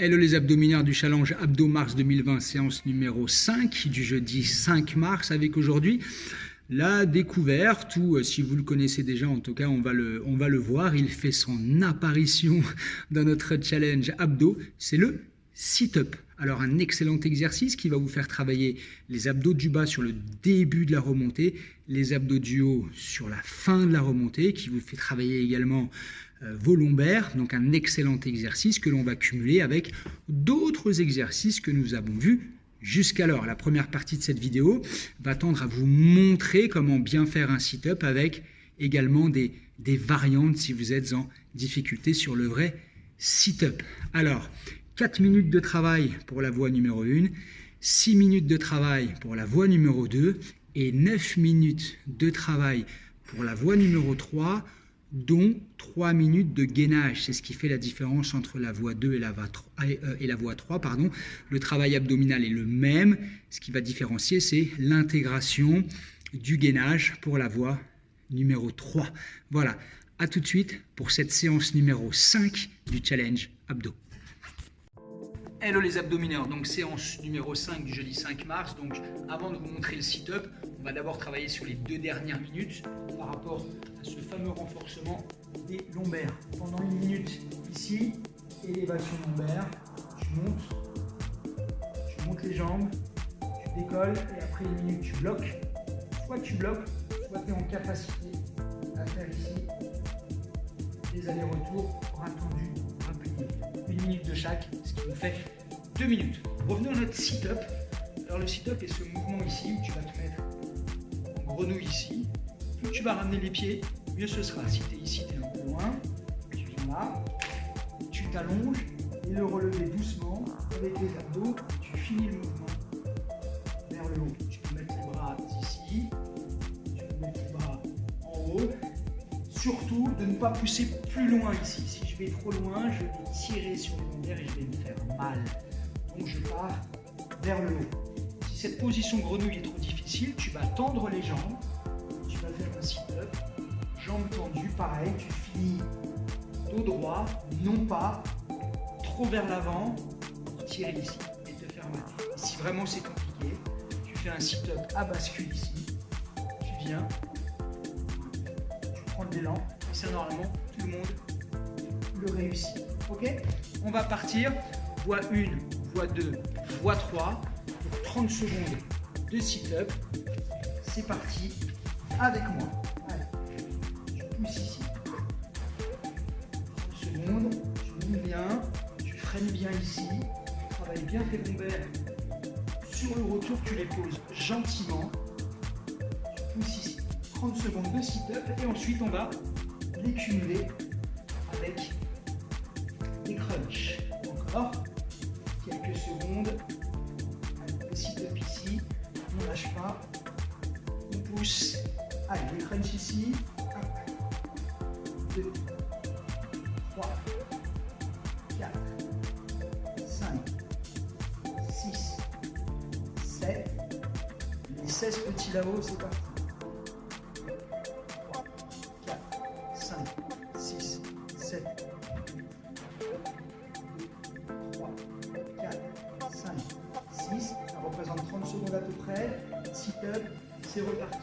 Hello les abdomineurs du challenge Abdo Mars 2020, séance numéro 5 du jeudi 5 mars avec aujourd'hui la découverte, ou si vous le connaissez déjà, en tout cas on va le voir, il fait son apparition dans notre challenge Abdo, c'est le sit-up. Alors un excellent exercice qui va vous faire travailler les abdos du bas sur le début de la remontée, les abdos du haut sur la fin de la remontée, qui vous fait travailler également vos lombaires. Donc un excellent exercice que l'on va cumuler avec d'autres exercices que nous avons vus jusqu'alors. La première partie de cette vidéo va tendre à vous montrer comment bien faire un sit-up avec également des variantes si vous êtes en difficulté sur le vrai sit-up. Alors, 4 minutes de travail pour la voie numéro 1, 6 minutes de travail pour la voie numéro 2 et 9 minutes de travail pour la voie numéro 3, dont 3 minutes de gainage. C'est ce qui fait la différence entre la voie 2 et la voie 3. Pardon. Le travail abdominal est le même. Ce qui va différencier, c'est l'intégration du gainage pour la voie numéro 3. Voilà, à tout de suite pour cette séance numéro 5 du challenge Abdo. Hello les abdomineurs, donc séance numéro 5 du jeudi 5 mars. Donc avant de vous montrer le sit-up, on va d'abord travailler sur les 2 dernières minutes par rapport à ce fameux renforcement des lombaires. Pendant 1 minute ici, élévation lombaire, tu montes les jambes, tu décolles et après 1 minute tu bloques. Soit tu bloques, soit tu es en capacité à faire ici des allers-retours, bras tendus, bras pliés. 1 minute de chaque, ce qui nous fait 2 minutes. Revenons à notre sit-up. Alors le sit-up est ce mouvement ici où tu vas te mettre en grenouille ici. Plus tu vas ramener les pieds, mieux ce sera. Si tu es ici, tu es un peu loin, tu viens là, tu t'allonges et le relever doucement avec les abdos. Tu finis le mouvement vers le haut. Tu peux mettre les bras ici, tu peux mettre les bras en haut. Surtout de ne pas pousser plus loin ici. Si je vais trop loin, je vais tirer sur les lombaires et je vais me faire mal. Donc je pars vers le haut. Si cette position grenouille est trop difficile, tu vas tendre les jambes. Tu vas faire un sit-up. Jambes tendues, pareil, tu finis dos droit, non pas trop vers l'avant pour tirer ici et te faire mal. Et si vraiment c'est compliqué, tu fais un sit-up à bascule ici. Tu viens. De l'élan, et ça normalement tout le monde le réussit. Ok, on va partir voie 1, voie 2, voie 3 pour 30 secondes de sit-up. C'est parti avec moi. Allez, tu pousses ici 30 secondes, tu montes bien, tu freines bien ici, tu travailles bien tes lombaires. Sur le retour, tu les poses gentiment, tu pousses ici 30 secondes de sit-up et ensuite on va les cumuler avec des crunchs. Encore quelques secondes. Allez, le sit-up ici, on ne lâche pas, on pousse. Allez, les crunchs ici. 1, 2, 3, 4, 5, 6, 7. Les 16 petits là-haut, c'est parti. 6, 7, 3, 4, 5, 6. Ça représente 30 secondes à peu près. Sit-up, c'est reparti.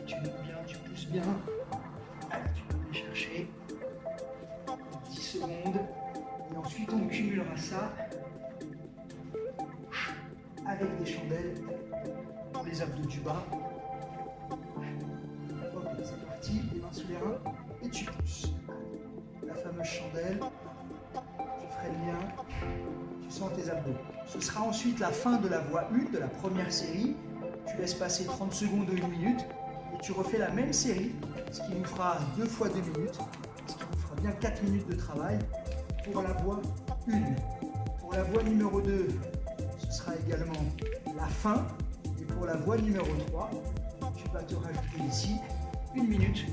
Tu montes bien, tu pousses bien. Allez, tu peux aller chercher. 10 secondes et ensuite on cumulera ça avec des chandelles pour les abdos du bas. Ok, c'est parti, les mains sous les reins et tu pousses. La fameuse chandelle, tu freines bien, tu sens tes abdos. Ce sera ensuite la fin de la voie 1 de la première série. Tu laisses passer 30 secondes ou 1 minute et tu refais la même série, ce qui nous fera 2 fois 2 minutes. Bien 4 minutes de travail pour la voie 1. Pour la voie numéro 2, ce sera également la fin. Et pour la voie numéro 3, tu vas te rajouter ici 1 minute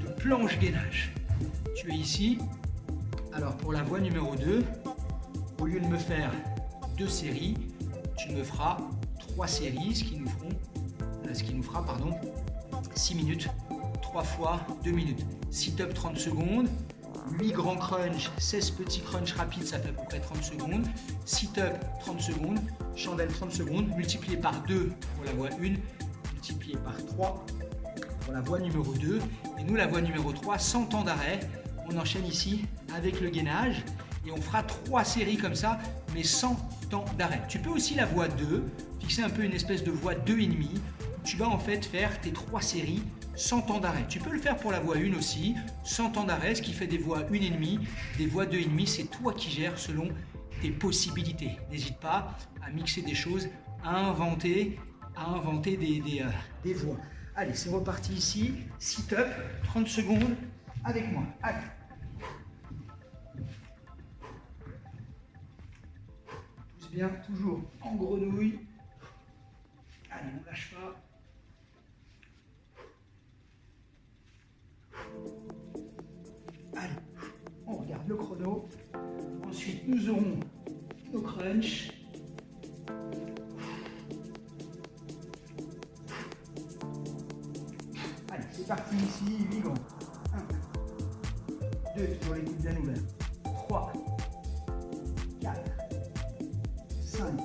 de planche gainage. Tu es ici. Alors pour la voie numéro 2, au lieu de me faire 2 séries, tu me feras 3 séries, ce qui nous fera 6 minutes, 3 fois 2 minutes. Sit-up 30 secondes, 8 grands crunch, 16 petits crunch rapides, ça fait à peu près 30 secondes. Sit-up 30 secondes, chandelle 30 secondes, multiplié par 2 pour la voie 1, multiplié par 3 pour la voie numéro 2. Et nous, la voie numéro 3, sans temps d'arrêt, on enchaîne ici avec le gainage et on fera 3 séries comme ça, mais sans temps d'arrêt. Tu peux aussi la voie 2, fixer un peu une espèce de voie 2,5. Tu vas en fait faire tes 3 séries sans temps d'arrêt. Tu peux le faire pour la voie 1 aussi, sans temps d'arrêt, ce qui fait des voies 1,5, des voies 2,5, c'est toi qui gères selon tes possibilités. N'hésite pas à mixer des choses, à inventer des voies. Allez, c'est reparti ici, sit-up, 30 secondes avec moi. Allez. Pousse bien, toujours en grenouille. Allez, on ne lâche pas. Allez, on regarde le chrono. Ensuite, nous aurons nos crunchs. Allez, c'est parti ici, 8 grands. 1, 2, toujours les coudes bien ouverts. 3, 4, 5,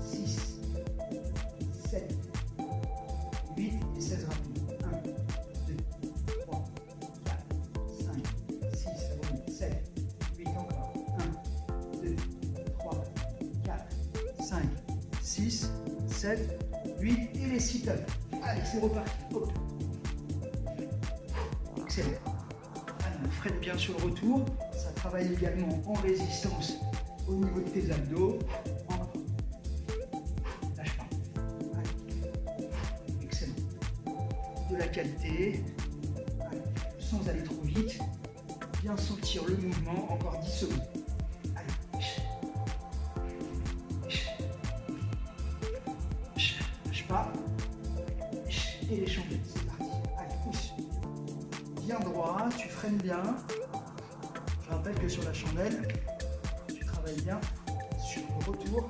6, 7, 8 et 16 rapides. 1, 2, 3, 4, 5, 6, 7, 8 encore. 1, 2, 3, 4, 5, 6, 7, 8 et les sit-ups. Allez, c'est reparti. Hop. Excellent. Allez, on freine bien sur le retour. Ça travaille également en résistance au niveau de tes abdos. Encore. Lâche pas. Allez. Excellent. De la qualité. Allez. Sans aller trop vite. Bien sentir le mouvement. Encore 10 secondes. Allez. Lâche pas. Et les chandelles, c'est parti. Allez, pousse. Bien droit, tu freines bien. Je rappelle que sur la chandelle, tu travailles bien sur le retour.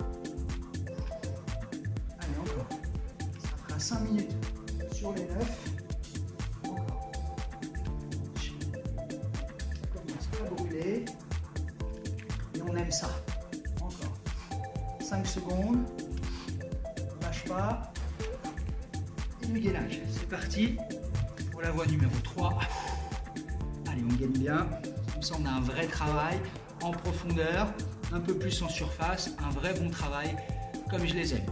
Allez, encore. Ça fera 5 minutes sur les 9. Encore. Ça commence à brûler. Et on aime ça. Encore. 5 secondes. Lâche pas. Le gainage, c'est parti pour la voie numéro 3. Allez, on gaine bien. Comme ça, on a un vrai travail en profondeur, un peu plus en surface, un vrai bon travail comme je les aime.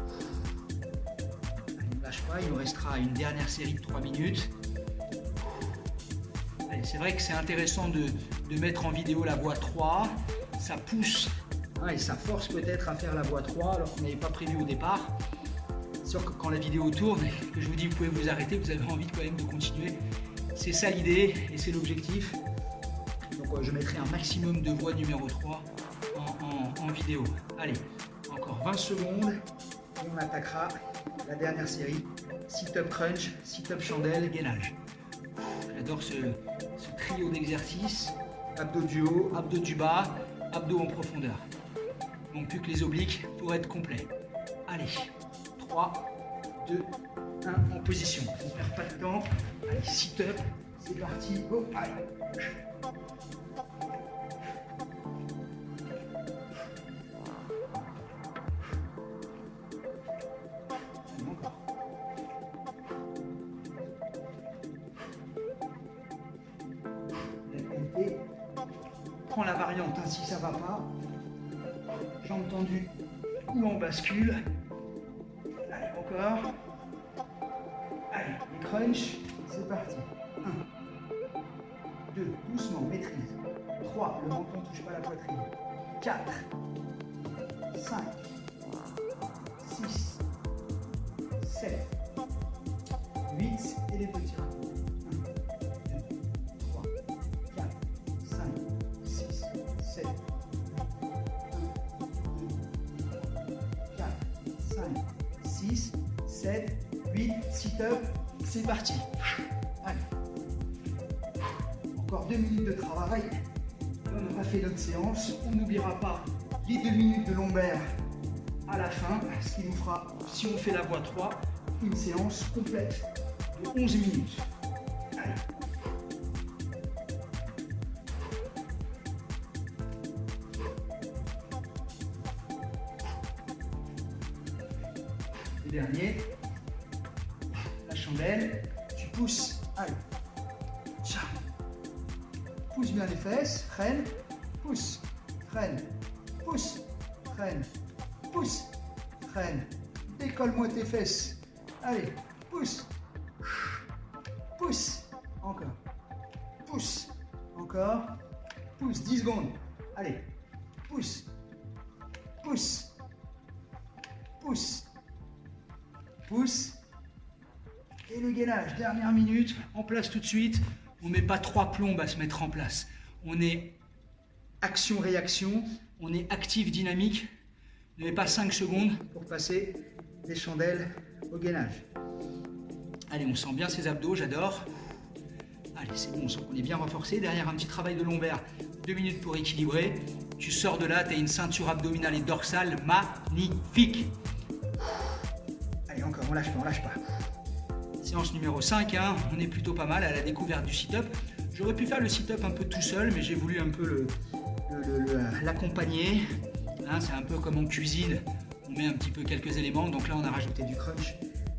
Allez, on ne lâche pas, il nous restera une dernière série de 3 minutes. Allez, c'est vrai que c'est intéressant de mettre en vidéo la voie 3. Ça pousse et ça force peut-être à faire la voie 3 alors qu'on n'avait pas prévu au départ. Sûr que quand la vidéo tourne et que je vous dis vous pouvez vous arrêter, vous avez envie quand même de continuer. C'est ça l'idée et c'est l'objectif. Donc je mettrai un maximum de voies numéro 3 en vidéo. Allez, encore 20 secondes et on attaquera la dernière série. Sit-up crunch, sit-up chandelle, gainage. J'adore ce trio d'exercices. Abdos du haut, abdos du bas, abdos en profondeur. Donc plus que les obliques pour être complet. Allez. 3, 2, 1, en position. On ne perd pas de temps. Allez, sit-up, c'est parti. Go, allez. Encore. La qualité. Prends la variante si ça ne va pas. Jambes tendues ou en bascule. Allez, encore. Allez, les crunchs, c'est parti. 1, 2, doucement, maîtrise. 3, le menton ne touche pas la poitrine. 4, 5, 6, 7, 8 et les petits rapides. 1, 2, 3, 4, 5, 6, 7, 6, 7, 8, sit-up, c'est parti. Allez. Encore 2 minutes de travail. On aura fait notre séance. On n'oubliera pas les 2 minutes de lombaire à la fin, ce qui nous fera, si on fait la voie 3, une séance complète de 11 minutes. Allez. Le dernier, la chandelle, tu pousses, allez, tcha. Pousse bien les fesses, freine, pousse, freine, pousse, freine, pousse, freine, décolle-moi tes fesses, allez, pousse, pousse, encore, pousse, encore, pousse, 10 secondes, allez, pousse, pousse, pousse, pousse, et le gainage, dernière minute, en place tout de suite. On ne met pas 3 plombes à se mettre en place. On est action-réaction, on est actif-dynamique. Ne met pas 5 secondes pour passer des chandelles au gainage. Allez, on sent bien ses abdos, j'adore. Allez, c'est bon, on sent qu'on est bien renforcé. Derrière, un petit travail de lombaire, 2 minutes pour équilibrer. Tu sors de là, tu as une ceinture abdominale et dorsale magnifique. Allez, encore, on lâche pas, on lâche pas. Séance numéro 5, hein, on est plutôt pas mal à la découverte du sit-up. J'aurais pu faire le sit-up un peu tout seul, mais j'ai voulu un peu l'accompagner. Hein, c'est un peu comme en cuisine, on met un petit peu quelques éléments. Donc là, on a rajouté du crunch,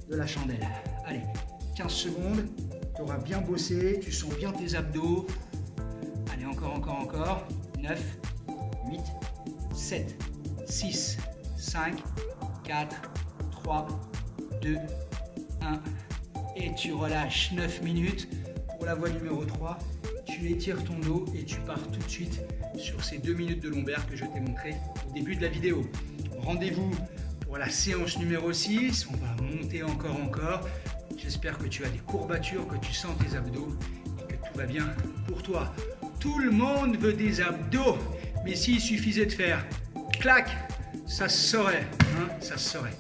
de la chandelle. Allez, 15 secondes, tu auras bien bossé, tu sens bien tes abdos. Allez, encore, encore, encore. 9, 8, 7, 6, 5, 4, 3, 2, 1. Et tu relâches 9 minutes. Pour la voie numéro 3, tu étires ton dos et tu pars tout de suite sur ces 2 minutes de lombaire que je t'ai montré au début de la vidéo. Rendez-vous pour la séance numéro 6. On va monter encore. J'espère que tu as des courbatures, que tu sens tes abdos et que tout va bien pour toi. Tout le monde veut des abdos, mais s'il suffisait de faire clac, ça se saurait, hein, ça se saurait.